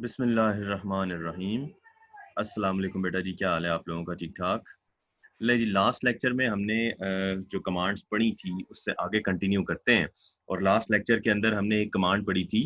बिस्मिल्लाहिर्रहमानिर्रहीम। अस्सलाम वालेकुम बेटा जी, क्या हाल है आप लोगों का? ठीक ठाक। ले जी, लास्ट लेक्चर में हमने जो कमांड्स पढ़ी थी उससे आगे कंटिन्यू करते हैं। और लास्ट लेक्चर के अंदर हमने एक कमांड पढ़ी थी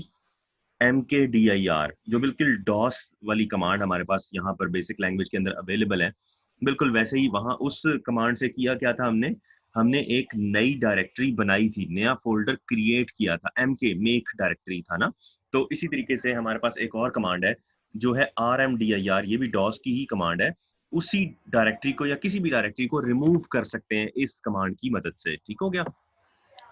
MKDIR, जो बिल्कुल डॉस वाली कमांड हमारे पास यहाँ पर बेसिक लैंग्वेज के अंदर अवेलेबल है। बिल्कुल वैसे ही वहाँ उस कमांड से किया क्या था हमने हमने एक नई डायरेक्टरी बनाई थी, नया फ़ोल्डर क्रिएट किया था। MK मेक डायरेक्टरी था ना? तो इसी तरीके से हमारे पास एक और कमांड है, जो है RMDIR, ये भी डॉस की ही कमांड है। उसी डायरेक्टरी को या किसी भी डायरेक्टरी को रिमूव कर सकते हैं इस कमांड की मदद से। ठीक हो गया?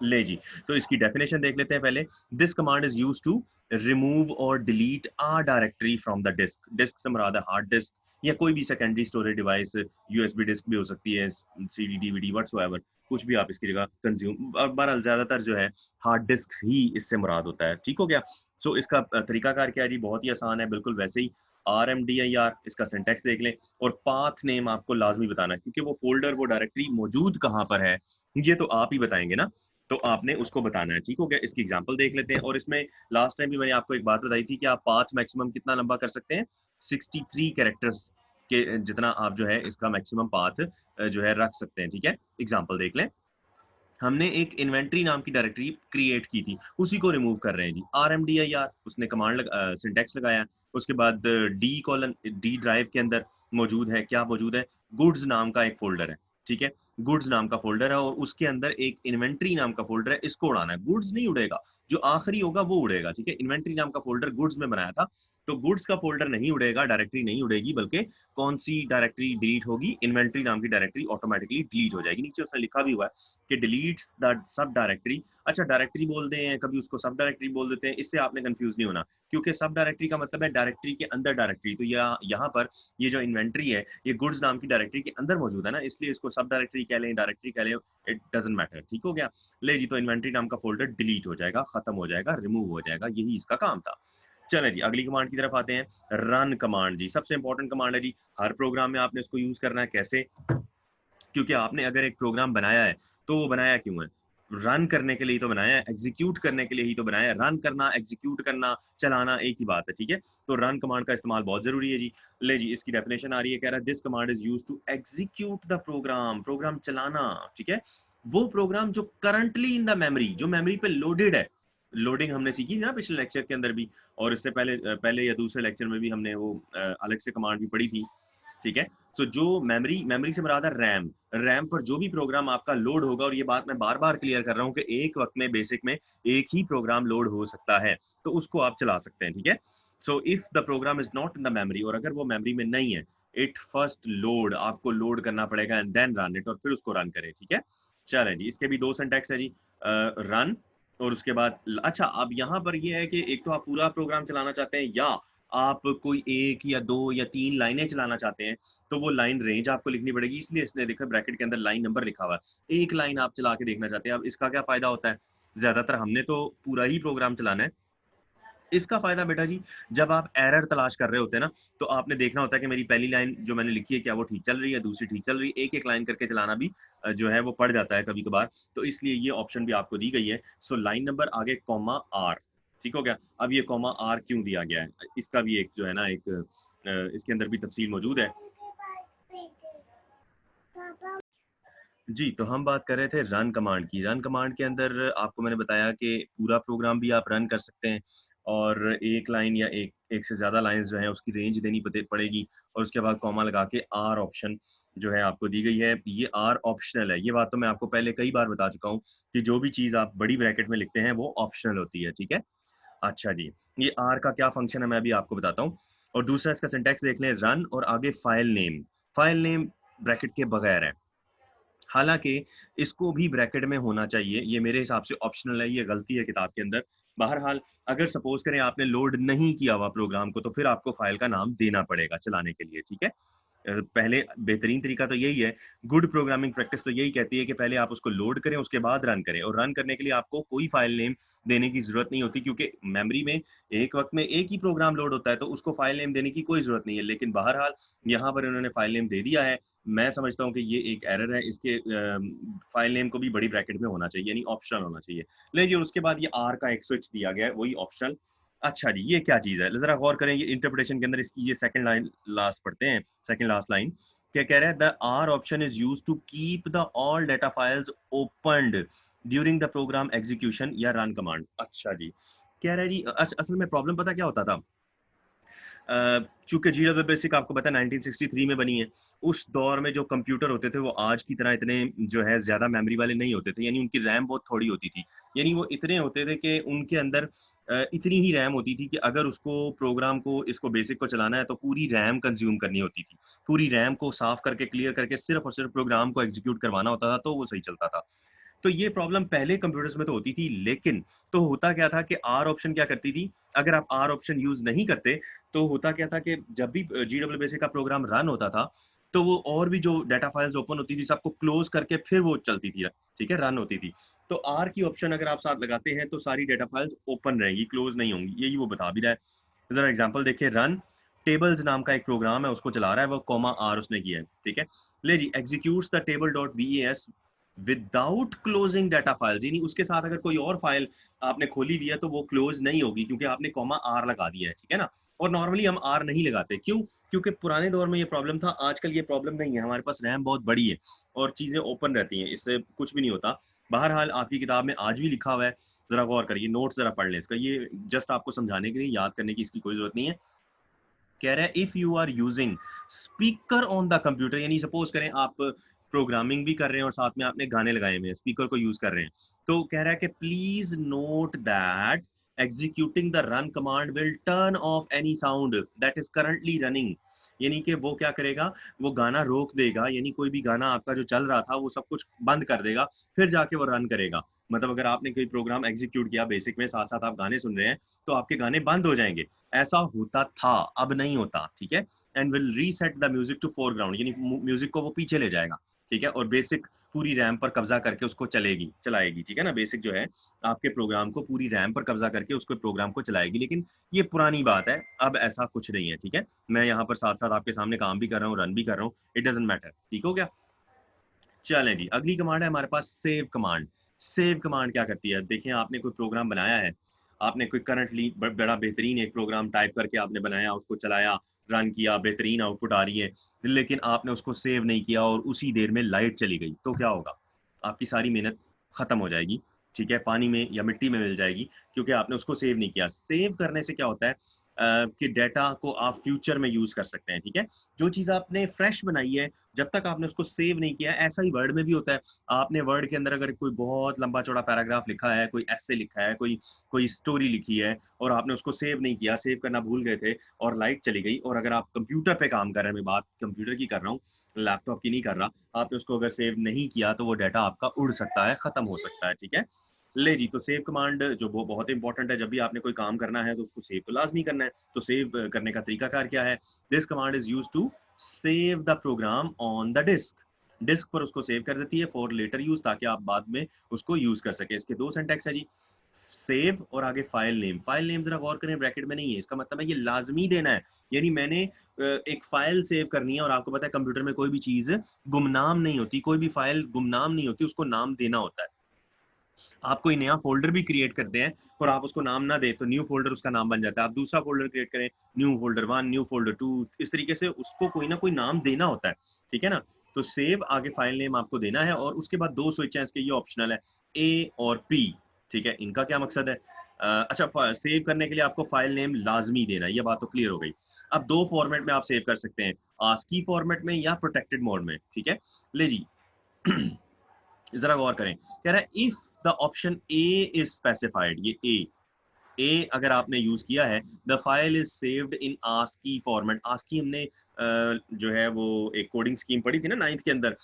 ले जी, तो इसकी डेफिनेशन देख लेते हैं पहले। This command is used to remove और delete a directory from the disk. Disk से मुराद है हार्ड डिस्क या कोई भी secondary storage device, USB disk भी हो सकती है, सीडी डीवीडी व्हाटसोएवर, कुछ भी आप इसकी जगह कंज्यूम। बहरहाल ज्यादातर जो है हार्ड डिस्क ही इससे मुराद होता है। ठीक हो गया? सो इसका तरीकाकार क्या है जी? बहुत ही आसान है, बिल्कुल वैसे ही। RMDIR, इसका सिंटेक्स देख लें। और पाथ नेम आपको लाजमी बताना है, क्योंकि वो फोल्डर, वो डायरेक्टरी मौजूद कहाँ पर है ये तो आप ही बताएंगे ना, तो आपने उसको बताना है। ठीक हो गया? इसकी एग्जांपल देख लेते हैं। और इसमें लास्ट टाइम भी मैंने आपको एक बात बताई थी कि आप पाथ मैक्सिमम कितना लंबा कर सकते हैं, 63 कैरेक्टर्स के जितना आप जो है इसका मैक्सिमम पाथ जो है रख सकते हैं। ठीक है? एग्जांपल देख लें। हमने एक इन्वेंट्री नाम की डायरेक्टरी क्रिएट की थी, उसी को रिमूव कर रहे हैं जी। RMDIR, उसने कमांड सिंटेक्स लगाया। उसके बाद डी ड्राइव के अंदर मौजूद है, क्या मौजूद है? गुड्स नाम का एक फोल्डर है। ठीक है? गुड्स नाम का फोल्डर है और उसके अंदर एक इन्वेंट्री नाम का फोल्डर है, इसको उड़ाना है। गुड्स नहीं उड़ेगा, जो आखिरी होगा वो उड़ेगा। ठीक है? इन्वेंट्री नाम का फोल्डर गुड्स में बनाया था, तो गुड्स का फोल्डर नहीं उड़ेगा, डायरेक्टरी नहीं उड़ेगी, बल्कि कौन सी डायरेक्टरी डिलीट होगी? इन्वेंट्री नाम की डायरेक्टरी ऑटोमेटिकली डिलीट हो जाएगी। नीचे उसने लिखा भी हुआ है कि डिलीट्स द सब डायरेक्टरी। अच्छा, डायरेक्टरी बोलते हैं, कभी उसको सब डायरेक्टरी बोल देते हैं, इससे आपने कंफ्यूज नहीं होना, क्योंकि सब डायरेक्टरी का मतलब है डायरेक्टरी के अंदर डायरेक्टरी। तो यहाँ पर ये जो इन्वेंट्री है ये गुड्स नाम की डायरेक्टरी के अंदर मौजूद है ना, इसलिए इसको सब डायरेक्टरी कह लें, डायरेक्टरी कह लें, इट डजंट मैटर। ठीक हो गया? ले जी, तो इन्वेंट्री नाम का फोल्डर डिलीट हो जाएगा, खत्म हो जाएगा, रिमूव हो जाएगा, यही इसका काम था। चले जी, अगली कमांड की तरफ आते हैं। रन कमांड जी, सबसे इंपॉर्टेंट कमांड है जी। हर प्रोग्राम में आपने इसको यूज करना है। कैसे? क्योंकि आपने अगर एक प्रोग्राम बनाया है तो वो बनाया क्यों है? रन करने के लिए ही तो बनाया है, एग्जीक्यूट करने के लिए ही तो बनाया है। रन करना, एग्जीक्यूट करना, चलाना एक ही बात है। ठीक है? तो रन कमांड का इस्तेमाल बहुत जरूरी है जी। ले जी, इसकी डेफिनेशन आ रही है, कह रहा है this command is used to execute the program. Program चलाना। ठीक है? वो प्रोग्राम जो करंटली इन द मेमोरी, जो मेमोरी पे लोडेड है। लोडिंग हमने सीखी थी ना पिछले लेक्चर के अंदर भी, और इससे पहले या दूसरे लेक्चर में भी हमने वो अलग से कमांड भी पढ़ी थी। ठीक है? तो जो मेमोरी, मेमोरी से मुराद है रैम। रैम पर जो भी प्रोग्राम आपका लोड होगा, और ये बात मैं बार बार क्लियर कर रहा हूँ कि एक वक्त में बेसिक में एक ही प्रोग्राम लोड हो सकता है, तो उसको आप चला सकते हैं। ठीक है? So if the program is not in the memory, और अगर वो मेमोरी में नहीं है, इट फर्स्ट लोड, आपको लोड करना पड़ेगा एंड देन रन इट, और फिर उसको रन करें। ठीक है? चलें जी, इसके भी दो सिंटैक्स है जी। रन और उसके बाद अच्छा, अब यहाँ पर ये है कि एक तो आप पूरा प्रोग्राम चलाना चाहते हैं, या आप कोई एक या दो या तीन लाइनें चलाना चाहते हैं, तो वो लाइन रेंज आपको लिखनी पड़ेगी। इसलिए इसने देखा ब्रैकेट के अंदर लाइन नंबर लिखा हुआ है। एक लाइन आप चला के देखना चाहते हैं, अब इसका क्या फायदा होता है? ज्यादातर हमने तो पूरा ही प्रोग्राम चलाना है। इसका फायदा बेटा जी, जब आप एरर तलाश कर रहे होते हैं ना, तो आपने देखना होता है कि मेरी पहली लाइन जो मैंने लिखी है, क्या वो ठीक चल रही है, दूसरी ठीक चल रही है। एक एक लाइन करके चलाना भी जो है वो पड़ जाता है कभी कभार, तो इसलिए ये ऑप्शन भी आपको दी गई है। सो लाइन नंबर आगे कॉमा आर। ठीक हो गया? अब ये कॉमा आर क्यों दिया गया है, इसका भी एक जो है ना एक इसके अंदर भी तफसील मौजूद है जी। तो हम बात कर रहे थे रन कमांड की। रन कमांड के अंदर आपको मैंने बताया कि पूरा प्रोग्राम भी आप रन कर सकते हैं, और एक लाइन या एक एक से ज़्यादा लाइंस जो हैं उसकी रेंज देनी पड़ेगी, और उसके बाद कॉमा लगा के आर ऑप्शन जो है आपको दी गई है। ये आर ऑप्शनल है, ये बात तो मैं आपको पहले कई बार बता चुका हूँ कि जो भी चीज़ आप बड़ी ब्रैकेट में लिखते हैं वो ऑप्शनल होती है। ठीक है? अच्छा जी, ये आर का क्या फंक्शन है मैं अभी आपको बताता हूँ। और दूसरा इसका सिंटैक्स देख लें, रन और आगे file name. File name bracket के बगैर है, हालाँकि इसको भी ब्रैकेट में होना चाहिए, ये मेरे हिसाब से ऑप्शनल है, ये गलती है किताब के अंदर। बहरहाल, अगर सपोज़ करें आपने लोड नहीं किया हुआ प्रोग्राम को, तो फिर आपको फ़ाइल का नाम देना पड़ेगा चलाने के लिए। ठीक है? पहले बेहतरीन तरीका तो यही है, गुड प्रोग्रामिंग प्रैक्टिस तो यही कहती है कि पहले आप उसको लोड करें, उसके बाद रन करें, और रन करने के लिए आपको कोई फ़ाइल नेम देने की ज़रूरत नहीं होती, क्योंकि मेमोरी में एक वक़्त में एक ही प्रोग्राम लोड होता है, तो उसको फ़ाइल नेम देने की कोई ज़रूरत नहीं है। लेकिन बहरहाल, यहाँ पर इन्होंने फ़ाइल नेम दे दिया है। मैं समझता हूँ कि ये एक एरर है, इसके फ़ाइल नेम को भी बड़ी ब्रैकेट में होना चाहिए, यानी ऑप्शनल होना चाहिए। लेकिन उसके बाद ये आर का एक स्विच दिया गया है, वही ऑप्शनल। अच्छा जी, ये क्या चीज़ है? ज़रा गौर करें ये इंटरप्रिटेशन के अंदर इसकी ये सेकंड लाइन लास्ट पढ़ते हैं, सेकंड लास्ट लाइन। क्या कह रहा है? The R option is used to keep the all data files opened during the program execution या रन कमांड। अच्छा जी। कह रहा है जी असल में प्रॉब्लम पता क्या होता था? चूँकि जीरो बेसिक आपको पता है 1963 में बनी है। उस दौर में जो कंप्यूटर होते थे वो आज की तरह इतने जो है ज़्यादा मेमोरी वाले नहीं होते थे, यानी उनकी रैम बहुत थोड़ी होती थी। यानी वो इतने होते थे कि उनके अंदर इतनी ही रैम होती थी कि अगर उसको प्रोग्राम को इसको बेसिक को चलाना है तो पूरी रैम कंज़्यूम करनी होती थी। पूरी रैम को साफ़ करके क्लियर करके सिर्फ़ और सिर्फ़ प्रोग्राम को एग्ज़ीक्यूट करवाना होता था तो वो सही चलता था। तो ये प्रॉब्लम पहले कंप्यूटर्स में तो होती थी, लेकिन तो होता क्या था कि आर ऑप्शन क्या करती थी, अगर आप आर ऑप्शन यूज़ नहीं करते, तो होता क्या था कि जब भी जीडब्ल्यू बेसिक का प्रोग्राम रन होता था, तो वो और भी जो डाटा फाइल्स ओपन होती थी, सबको क्लोज़ करके फिर वो चलती थी, ठीक है? रन होती थी। तो आर की ऑप्शन अगर आप साथ लगाते हैं, तो सारी डाटा फाइल्स ओपन रहेंगी, क्लोज़ नहीं होंगी, यही वो बता भी रहा है। ज़रा एग्ज़ाम्पल देखिए रन टेबल्स नाम का एक प्रोग्राम है, उसको चला रहा है, वो कॉमा आर उसने किया है, ठीक है? ले जी executes the table dot VAS without closing data files, यानी उसके साथ अगर कोई और फाइल आपने खोली हुई है तो वो क्लोज नहीं होगी क्योंकि आपने कॉमा आर लगा दिया है, ठीक है ना? और नॉर्मली हम आर नहीं लगाते, क्यों? क्योंकि पुराने दौर में ये प्रॉब्लम था, आजकल ये प्रॉब्लम नहीं है, हमारे पास रैम बहुत बड़ी है और चीजें ओपन रहती हैं, इससे कुछ भी नहीं होता। बहरहाल आपकी किताब में आज भी लिखा हुआ है, जरा गौर करिए, नोट्स जरा पढ़ लें इसका, ये जस्ट आपको समझाने के लिए, याद करने की इसकी कोई जरूरत नहीं है। कह रहा है if you are using speaker on the computer, यानी सपोज करें आप प्रोग्रामिंग भी कर रहे हैं और साथ में आपने गाने लगाए हुए हैं, स्पीकर को यूज कर रहे हैं, तो कह रहा है कि please note that executing the run command will turn off any sound that is currently running, यानी कि वो क्या करेगा, वो गाना रोक देगा, यानी कोई भी गाना आपका जो चल रहा था वो सब कुछ बंद कर देगा, फिर जाके वो रन करेगा। मतलब अगर आपने कोई प्रोग्राम एग्जीक्यूट किया बेसिक में, साथ साथ आप गाने सुन रहे हैं, तो आपके गाने बंद हो जाएंगे। ऐसा होता था, अब नहीं होता, ठीक है? And will reset the music to foreground, यानी म्यूजिक को वो पीछे ले जाएगा, ठीक है? और बेसिक पूरी रैम पर कब्जा करके उसको चलाएगी, ठीक है ना? बेसिक जो है आपके प्रोग्राम को पूरी रैम पर कब्जा करके उसको प्रोग्राम को चलाएगी, लेकिन ये पुरानी बात है, अब ऐसा कुछ नहीं है, ठीक है? मैं यहाँ पर साथ साथ आपके सामने काम भी कर रहा हूँ, रन भी कर रहा हूँ, इट डजेंट मैटर, ठीक हो गया? चलें जी, अगली कमांड है हमारे पास सेव कमांड। सेव कमांड क्या करती है? देखिए आपने कोई प्रोग्राम बनाया है, आपने कोई करंटली बड़ा बेहतरीन एक प्रोग्राम टाइप करके आपने बनाया, उसको चलाया, रन किया, बेहतरीन आउटपुट आ रही है, लेकिन आपने उसको सेव नहीं किया और उसी देर में लाइट चली गई, तो क्या होगा? आपकी सारी मेहनत खत्म हो जाएगी, ठीक है? पानी में या मिट्टी में मिल जाएगी, क्योंकि आपने उसको सेव नहीं किया। सेव करने से क्या होता है कि डेटा को आप फ्यूचर में यूज़ कर सकते हैं, ठीक है? जो चीज़ आपने फ्रेश बनाई है, जब तक आपने उसको सेव नहीं किया, ऐसा ही वर्ड में भी होता है। आपने वर्ड के अंदर अगर कोई बहुत लंबा चौड़ा पैराग्राफ लिखा है, कोई एसे लिखा है, कोई कोई स्टोरी लिखी है और आपने उसको सेव नहीं किया, सेव करना भूल गए थे और लाइट चली गई, और अगर आप कंप्यूटर पे काम कर रहे हैं, मैं बात कंप्यूटर की कर रहा हूँ, लैपटॉप की नहीं कर रहा, आपने उसको अगर सेव नहीं किया तो वो डाटा आपका उड़ सकता है, खत्म हो सकता है, ठीक है? ले जी, तो सेव कमांड जो वो बहुत इंपॉर्टेंट है, जब भी आपने कोई काम करना है तो उसको सेव तो लाज़मी करना है। तो सेव करने का तरीकाकार क्या है? This command is used to save the program on the disk. Disk पर उसको सेव कर देती है फॉर लेटर यूज़, ताकि आप बाद में उसको यूज़ कर सकें। इसके 2 सिंटैक्स है जी, सेव और आगे फाइल नेम। फाइल नेम ज़रा गौर करें, ब्रैकेट में नहीं है, इसका मतलब है ये लाज़मी देना है। यानी मैंने एक फाइल सेव करनी है और आपको पता है कंप्यूटर में कोई भी चीज़ गुमनाम नहीं होती, कोई भी फाइल गुमनाम नहीं होती, उसको नाम देना होता है। आप कोई नया फ़ोल्डर भी क्रिएट करते हैं और आप उसको नाम ना दें, तो न्यू फ़ोल्डर उसका नाम बन जाता है। आप दूसरा फ़ोल्डर क्रिएट करें, न्यू फ़ोल्डर 1, न्यू फ़ोल्डर 2, इस तरीके से उसको कोई ना कोई नाम देना होता है, ठीक है ना? तो सेव आगे फ़ाइल नेम आपको देना है और उसके बाद 2 स्विच हैं इसके, ये ऑप्शनल है, ए और पी, ठीक है? इनका क्या मकसद है? अच्छा, फ सेव करने के लिए आपको फ़ाइल नेम लाज़मी देना है, ये बात तो क्लियर हो गई। अब 2 फ़ॉर्मेट में आप सेव कर सकते हैं, आस्की फ़ॉर्मेट में या प्रोटेक्टेड मोड में, ठीक है? ले जी जरा गौर करें, कह रहा है if the option A is specified, ये ए अगर आपने यूज किया है, the file is saved in ASCII format. ASCII हमने जो है वो एक कोडिंग स्कीम पढ़ी थी ना नाइन्थ के अंदर,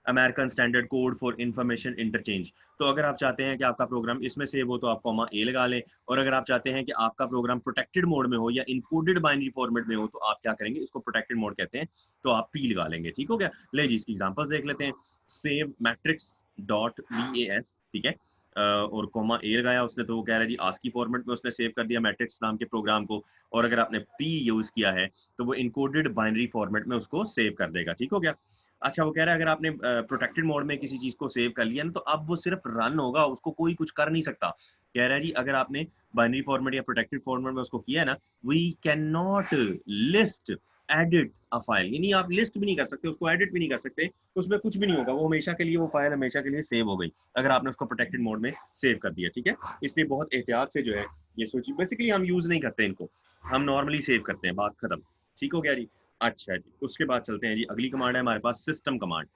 American standard code for information interchange. तो अगर आप चाहते हैं कि आपका प्रोग्राम इसमें सेव हो तो आप कॉमा ए लगा लें, और अगर आप चाहते हैं कि आपका प्रोग्राम प्रोटेक्टेड मोड में हो या इनकोडेड बाइनरी फॉर्मेट में हो तो आप क्या करेंगे, इसको प्रोटेक्टेड मोड कहते हैं, तो आप पी लगा लेंगे, ठीक हो गया? ले जी, इसकी एग्जांपल्स देख लेते हैं। Save matrix dot V A S, ठीक है? और कॉमा ए लगाया उसने, तो वो कह रहा है जी आस्की फॉर्मेट में उसने सेव कर दिया मैट्रिक्स नाम के प्रोग्राम को, और अगर आपने पी यूज किया है तो वो इनकोडेड बाइनरी फॉर्मेट में उसको सेव कर देगा, ठीक हो गया? अच्छा, वो कह रहा है अगर आपने प्रोटेक्टेड मोड में किसी चीज को सेव कर लिया ना, तो अब वो सिर्फ रन होगा, उसको कोई कुछ कर नहीं सकता। कह रहा है जी अगर आपने बाइनरी फॉर्मेट या प्रोटेक्टेड फॉर्मेट में उसको किया है ना, we can not list edit a file, यानी आप लिस्ट भी नहीं कर सकते, उसको एडिट भी नहीं कर सकते, उसमें कुछ भी नहीं होगा, वो हमेशा के लिए, वो फाइल हमेशा के लिए सेव हो गई अगर आपने उसको प्रोटेक्टेड मोड में सेव कर दिया, ठीक है। इसलिए बहुत एहतियात से जो है ये सोचिए, बेसिकली हम यूज नहीं करते इनको, हम नॉर्मली सेव करते हैं, बात खत्म, ठीक हो गया जी। अच्छा जी, उसके बाद चलते हैं जी, अगली कमांड है हमारे पास सिस्टम कमांड।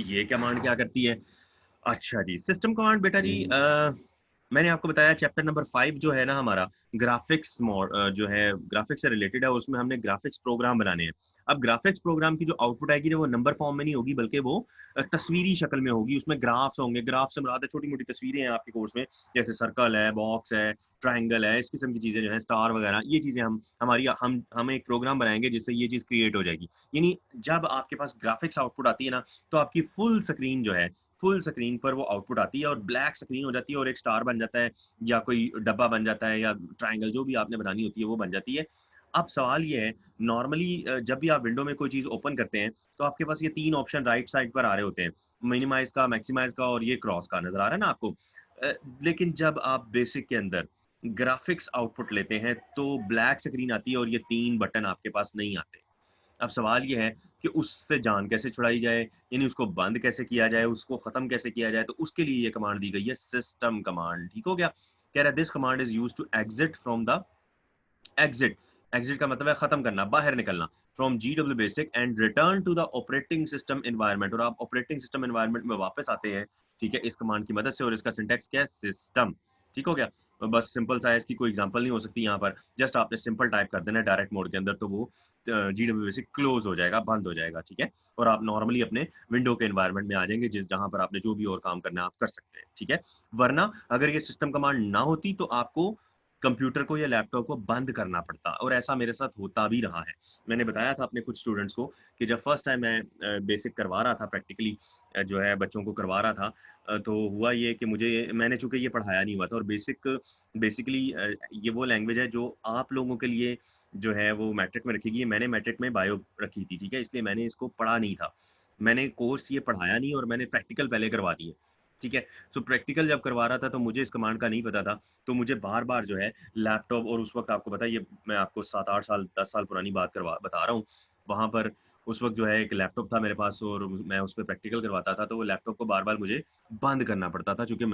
ये कमांड क्या करती है? अच्छा जी, सिस्टम कमांड बेटा जी, मैंने आपको बताया चैप्टर नंबर 5 जो है ना हमारा, ग्राफिक्स जो है ग्राफिक्स से रिलेटेड है, उसमें हमने ग्राफिक्स प्रोग्राम बनाने हैं। अब ग्राफिक्स प्रोग्राम की जो आउटपुट आएगी ना, वो नंबर फॉर्म में नहीं होगी, बल्कि वो तस्वीरी शक्ल में होगी, उसमें ग्राफ्स होंगे, ग्राफ से मुराद है छोटी मोटी तस्वीरें हैं आपके कोर्स में, जैसे सर्कल है, बॉक्स है, ट्राइंगल है, इस किस्म की चीजें जो है, स्टार वगैरह, ये चीजें हम एक प्रोग्राम बनाएंगे जिससे ये चीज क्रिएट हो जाएगी। यानी जब आपके पास ग्राफिक्स आउटपुट आती है ना, तो आपकी फुल स्क्रीन जो है, फुल स्क्रीन पर वो आउटपुट आती है और ब्लैक स्क्रीन हो जाती है और एक स्टार बन जाता है या कोई डब्बा बन जाता है या ट्रायंगल जो भी आपने बनानी होती है वो बन जाती है। अब सवाल ये है, नॉर्मली जब भी आप विंडो में कोई चीज ओपन करते हैं तो आपके पास ये तीन ऑप्शन राइट साइड पर आ रहे होते हैं, मिनिमाइज का, मैक्सिमाइज का और ये क्रॉस का, नजर आ रहा है ना आपको? लेकिन जब आप बेसिक के अंदर ग्राफिक्स आउटपुट लेते हैं तो ब्लैक स्क्रीन आती है और ये तीन बटन आपके पास नहीं आते। अब सवाल ये है कि उससे जान कैसे छुड़ाई जाए, यानी उसको बंद कैसे किया जाए, उसको खत्म कैसे किया जाए, तो उसके लिए ये कमांड दी गई है, सिस्टम कमांड, ठीक हो गया। कह रहा है this command is used to exit from the exit, exit का मतलब है खत्म करना, बाहर निकलना, from GW basic and return to the operating system environment, और आप ऑपरेटिंग सिस्टम एनवायरनमेंट में वापस आते हैं, ठीक है, इस कमांड की मदद से। और इसका सिंटैक्स क्या है? सिस्टम, ठीक हो गया। तो बस सिंपल सा है, इसकी कोई एग्जांपल नहीं हो सकती यहाँ पर, जस्ट आपने सिंपल टाइप कर देना है डायरेक्ट मोड के अंदर, तो वो GW बेसिक क्लोज हो जाएगा, बंद हो जाएगा, ठीक है। और आप नॉर्मली अपने विंडो के एनवायरनमेंट में आ जाएंगे, जिस जहां पर आपने जो भी और काम करना है आप कर सकते हैं, ठीक है। वरना अगर ये सिस्टम कमांड ना होती तो आपको कंप्यूटर को या लैपटॉप को बंद करना पड़ता, और ऐसा मेरे साथ होता भी रहा है। मैंने बताया था अपने कुछ स्टूडेंट्स को कि जब फर्स्ट टाइम मैं बेसिक करवा रहा था, प्रैक्टिकली जो है बच्चों को करवा रहा था, तो हुआ ये कि मैंने चूंकि ये पढ़ाया नहीं हुआ था, और बेसिकली ये वो लैंग्वेज है जो आप लोगों के लिए जो है वो मैट्रिक में रखी गई है। मैंने मैट्रिक में बायो रखी थी, ठीक है, इसलिए मैंने इसको पढ़ा नहीं था, मैंने कोर्स ये पढ़ाया नहीं, और मैंने प्रैक्टिकल पहले करवा दिए, ठीक है। तो प्रैक्टिकल जब करवा रहा था तो मुझे इस कमांड का नहीं पता था, तो मुझे बार बार जो है लैपटॉप, और उस वक्त आपको पता है, ये मैं आपको 7-8 साल 10 साल पुरानी बात करवा बता रहा हूँ, वहां पर उस वक्त जो है एक लैपटॉप था मेरे पास, और मैं उस पर प्रैक्टिकल करवाता था, तो वो लैपटॉप को बार बार मुझे बंद करना पड़ता था, क्योंकि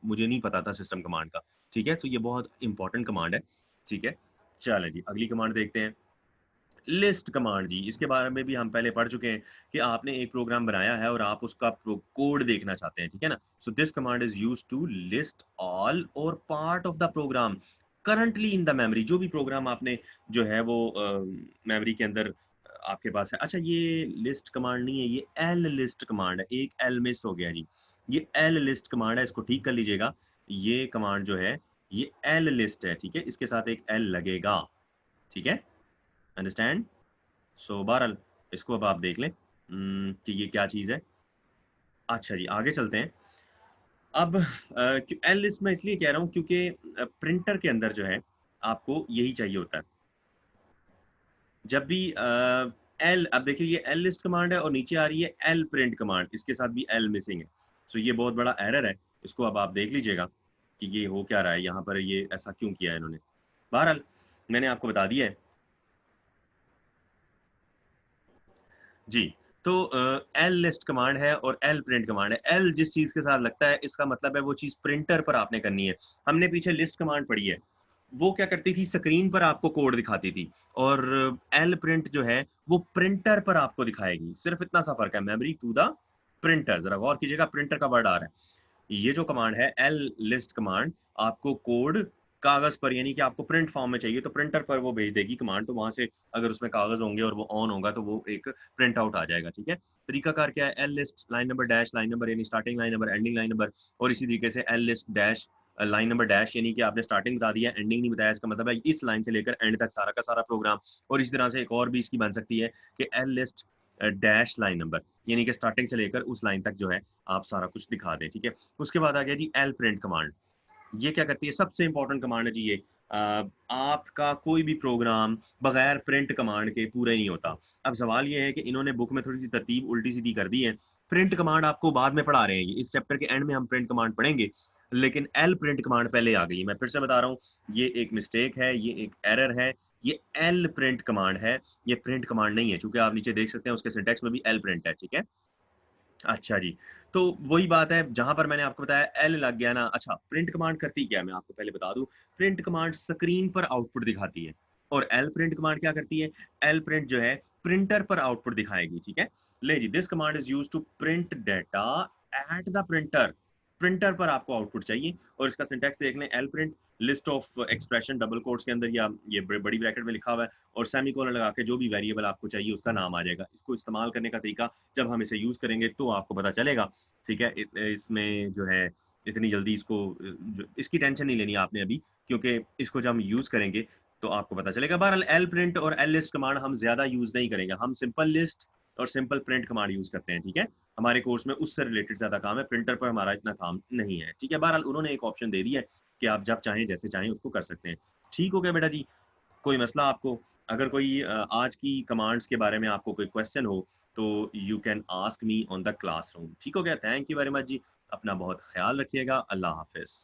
मुझे नहीं पता था सिस्टम कमांड का, ठीक है। तो ये बहुत इंपॉर्टेंट कमांड है, ठीक है। चलें जी, अगली कमांड देखते हैं, लिस्ट कमांड जी। इसके बारे में भी हम पहले पढ़ चुके हैं कि आपने एक प्रोग्राम बनाया है और आप उसका कोड देखना चाहते हैं, ठीक है ना। So this command is used to list all or part of the program currently in the memory, जो भी प्रोग्राम आपने जो है वो मेमोरी के अंदर आपके पास है। अच्छा, ये लिस्ट कमांड नहीं है, ये एल लिस्ट कमांड है, एक एल मिस हो गया जी, ये एल लिस्ट कमांड है, इसको ठीक कर लीजिएगा। ये कमांड जो है ये एल लिस्ट है, ठीक है, इसके साथ एक एल लगेगा, ठीक है, अंडरस्टैंड। सो बहरहाल इसको अब आप देख लें कि ये क्या चीज़ है। अच्छा जी, आगे चलते हैं। अब एल लिस्ट मैं इसलिए कह रहा हूँ क्योंकि प्रिंटर के अंदर जो है आपको यही चाहिए होता है, जब भी एल, अब देखिए ये एल लिस्ट कमांड है और नीचे आ रही है एल प्रिंट कमांड, इसके साथ भी एल मिसिंग है, सो ये बहुत बड़ा एरर है। इसको अब आप देख लीजिएगा कि ये हो क्या रहा है यहाँ पर, ये ऐसा क्यों किया है इन्होंने। बहरहाल मैंने आपको बता दिया है जी। तो एल लिस्ट कमांड है और एल प्रिंट कमांड है। एल जिस चीज के साथ लगता है इसका मतलब है वो चीज प्रिंटर पर आपने करनी है। हमने पीछे लिस्ट कमांड पढ़ी है, वो क्या करती थी, स्क्रीन पर आपको कोड दिखाती थी, और एल प्रिंट जो है वो प्रिंटर पर आपको दिखाएगी, सिर्फ इतना सा फर्क है, मेमोरी टू द प्रिंटर। जरा गौर कीजिएगा, प्रिंटर का वर्ड आ रहा है। ये जो कमांड है एल लिस्ट कमांड, आपको कोड कागज पर, यानी कि आपको प्रिंट फॉर्म में चाहिए तो प्रिंटर पर वो भेज देगी कमांड, तो वहां से अगर उसमें कागज होंगे और वो ऑन होगा तो वो एक प्रिंट आउट आ जाएगा, ठीक है। तरीकाकार क्या है, L list line number dash line number, यानी starting line number ending line number, और इसी तरीके से L list dash line number dash, यानी कि आपने स्टार्टिंग बता दिया, एंडिंग नहीं बताया, इसका मतलब है इस लाइन से लेकर एंड तक सारा का सारा प्रोग्राम। और इसी तरह से एक और भी इसकी बन सकती है कि L list dash line number, यानी कि स्टार्टिंग से लेकर उस लाइन तक जो है आप सारा कुछ दिखा दें, ठीक है। उसके बाद आ गया जी एल प्रिंट कमांड। ये क्या करती है, सबसे इंपॉर्टेंट कमांड है जी ये। आपका कोई भी प्रोग्राम बगैर प्रिंट कमांड के पूरा ही नहीं होता। अब सवाल ये है कि इन्होंने बुक में थोड़ी सी तरतीब उल्टी सीधी कर दी है। प्रिंट कमांड आपको बाद में पढ़ा रहे हैं, इस चैप्टर के एंड में हम प्रिंट कमांड पढ़ेंगे। लेकिन एल प्रिंट कमांड पहले आ गई है। मैं फिर से बता रहा हूँ, ये एक मिस्टेक है, ये एक एरर है। ये एल प्रिंट कमांड है, ये प्रिंट कमांड नहीं है, क्योंकि आप नीचे देख सकते हैं उसके सिंटैक्स में भी एल प्रिंट है, ठीक है। अच्छा जी, तो वही बात है जहाँ पर मैंने आपको बताया एल लग गया ना। अच्छा, प्रिंट कमांड करती क्या है मैं आपको पहले बता दूँ। प्रिंट कमांड स्क्रीन पर आउटपुट दिखाती है, और एल प्रिंट कमांड क्या करती है, एल प्रिंट जो है प्रिंटर पर आउटपुट दिखाएगी, ठीक है। ले जी, this command is used to print data at the printer. Printer पर आपको आउटपुट चाहिए, और इसका सिंटैक्स देख लें, L print list of expression double quotes के अंदर या ये बड़ी ब्रैकेट में लिखा हुआ है, और सेमीकोलन लगा के जो भी वेरिएबल आपको चाहिए उसका नाम आ जाएगा। इसको इस्तेमाल करने का तरीका जब हम इसे यूज करेंगे तो आपको पता चलेगा, ठीक है। इसमें जो है इतनी जल्दी इसको इसकी टेंशन नहीं लेनी आपने अभी, क्योंकि इसको जब हम यूज करेंगे तो आपको पता चलेगा। बहरहाल एल प्रिंट और एल लिस्ट कमांड हम ज्यादा यूज नहीं करेंगे, हम सिंपल लिस्ट और सिंपल प्रिंट कमांड यूज करते हैं, ठीक है। हमारे कोर्स में उससे रिलेटेड ज्यादा काम है, प्रिंटर पर हमारा इतना काम नहीं है, ठीक है। बहरहाल उन्होंने एक ऑप्शन दे दिया है कि आप जब चाहें जैसे चाहें उसको कर सकते हैं। ठीक हो गया बेटा जी। कोई मसला आपको, अगर कोई आज की कमांड्स के बारे में आपको कोई क्वेश्चन हो तो you can ask me on the classroom. ठीक हो गया, थैंक यू वेरी मच जी। अपना बहुत ख्याल रखिएगा, अल्लाह हाफिज।